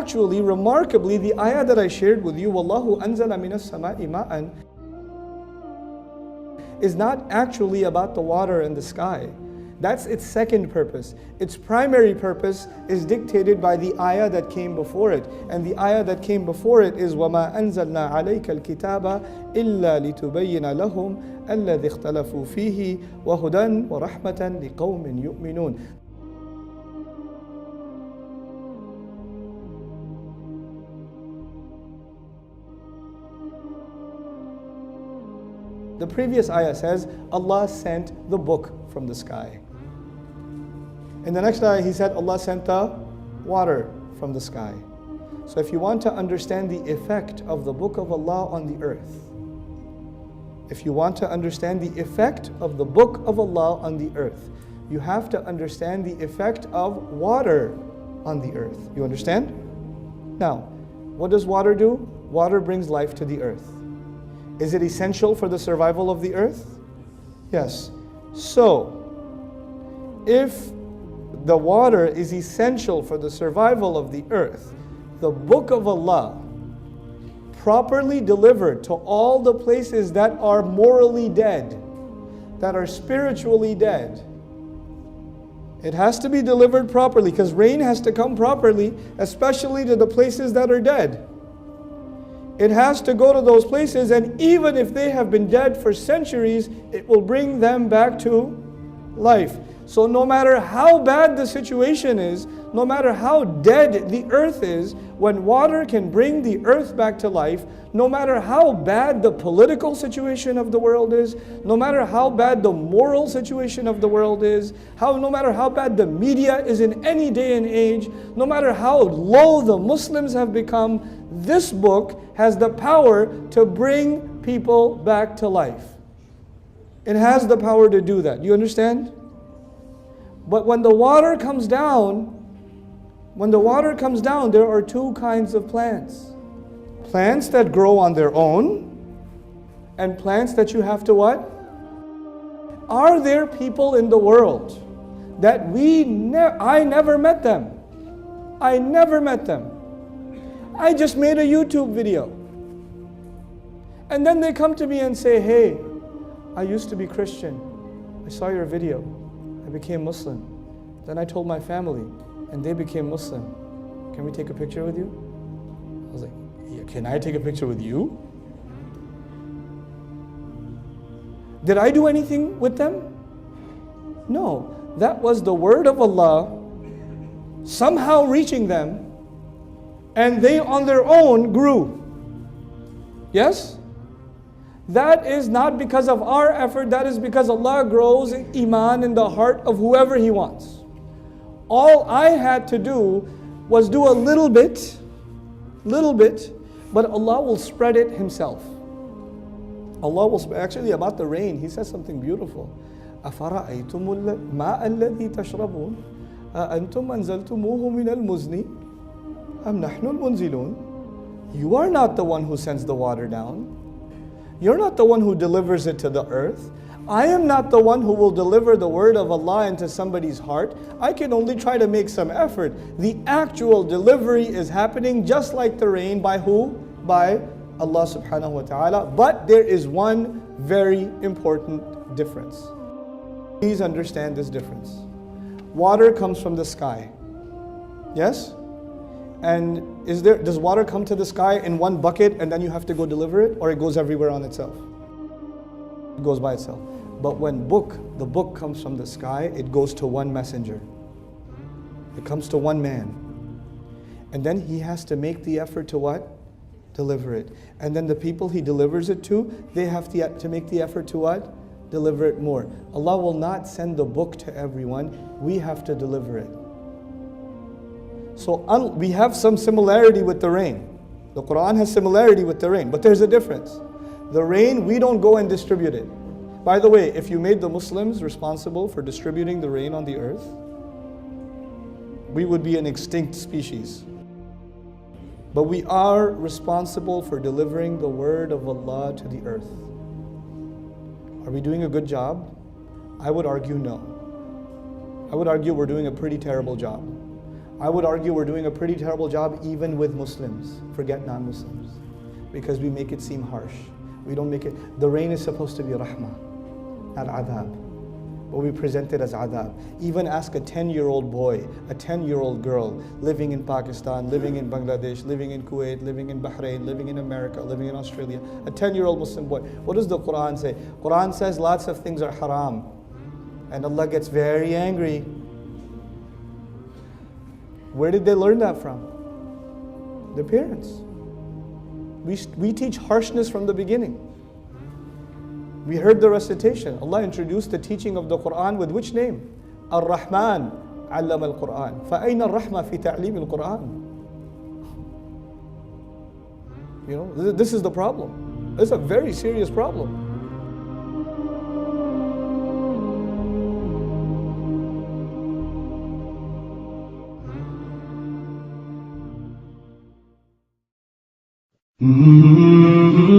actually, remarkably, the ayah that I shared with you, Wallahu anzala minas sama'i ma'an, is not actually about the water and the sky. That's its second purpose. Its primary purpose is dictated by the ayah that came before it. And the ayah that came before it is وَمَا أَنزَلْنَا عَلَيْكَ الْكِتَابَ إِلَّا لِتُبَيِّنَ لَهُمْ الَّذِي اخْتَلَفُوا فِيهِ وَهُدًى وَرَحْمَةً لِقَوْمٍ يُؤْمِنُونَ. The previous ayah says, Allah sent the book from the sky. In the next ayah, He said, Allah sent the water from the sky. So if you want to understand the effect of the book of Allah on the earth, if you want to understand the effect of the book of Allah on the earth, you have to understand the effect of water on the earth. You understand? Now, what does water do? Water brings life to the earth. Is it essential for the survival of the earth? Yes. So, if the water is essential for the survival of the earth, the book of Allah, properly delivered to all the places that are morally dead, that are spiritually dead, it has to be delivered properly, because rain has to come properly, especially to the places that are dead. It has to go to those places, and even if they have been dead for centuries, it will bring them back to life. So no matter how bad the situation is, no matter how dead the earth is, when water can bring the earth back to life, no matter how bad the political situation of the world is, no matter how bad the moral situation of the world is, no matter how bad the media is in any day and age, no matter how low the Muslims have become, this book has the power to bring people back to life. It has the power to do that. You understand? But when the water comes down, there are two kinds of plants. Plants that grow on their own, and plants that you have to what? Are there people in the world that I never met them? I never met them. I just made a YouTube video. And then they come to me and say, hey, I used to be Christian. I saw your video. I became Muslim. Then I told my family, and they became Muslim. Can we take a picture with you? I was like, yeah, can I take a picture with you? Did I do anything with them? No. That was the word of Allah somehow reaching them, and they on their own grew. Yes? That is not because of our effort, that is because Allah grows iman in the heart of whoever He wants. All I had to do was do a little bit, but Allah will spread it Himself. Allah will, actually about the rain, He says something beautiful. أَفَرَأَيْتُمُ الْمَاءَ الَّذِي تَشْرَبُونَ أَأَنْتُمْ أَنزَلْتُمُوهُ مِنَ الْمُزْنِ أَمْ نَحْنُ الْمُنزِلُونَ. You are not the one who sends the water down. You're not the one who delivers it to the earth. I am not the one who will deliver the word of Allah into somebody's heart. I can only try to make some effort. The actual delivery is happening just like the rain by who? By Allah subhanahu wa ta'ala. But there is one very important difference. Please understand this difference. Water comes from the sky. Yes? And does water come to the sky in one bucket and then you have to go deliver it? Or it goes everywhere on itself? It goes by itself. But when the book comes from the sky, it goes to one messenger. It comes to one man. And then he has to make the effort to what? Deliver it. And then the people he delivers it to, they have to make the effort to what? Deliver it more. Allah will not send the book to everyone. We have to deliver it. So we have some similarity with the rain. The Quran has similarity with the rain, but there's a difference. The rain, we don't go and distribute it. By the way, if you made the Muslims responsible for distributing the rain on the earth, we would be an extinct species. But we are responsible for delivering the word of Allah to the earth. Are we doing a good job? I would argue no. I would argue we're doing a pretty terrible job. I would argue we're doing a pretty terrible job even with Muslims. Forget non-Muslims. Because we make it seem harsh. We don't make it, the rain is supposed to be rahmah, not adhab. But we present it as adhab. Even ask a 10-year-old boy, a 10-year-old girl living in Pakistan, living in Bangladesh, living in Kuwait, living in Bahrain, living in America, living in Australia, a 10-year-old Muslim boy. What does the Quran say? Quran says lots of things are haram. And Allah gets very angry. Where did they learn that from? Their parents. We teach harshness from the beginning. We heard the recitation. Allah introduced the teaching of the Quran with which name? Ar-Rahman allama al-Quran. فَأَيْنَ الرَّحْمَةِ فِي تَعْلِيمِ الْقُرْآنِ. You know, this is the problem. It's a very serious problem. Mm-hmm.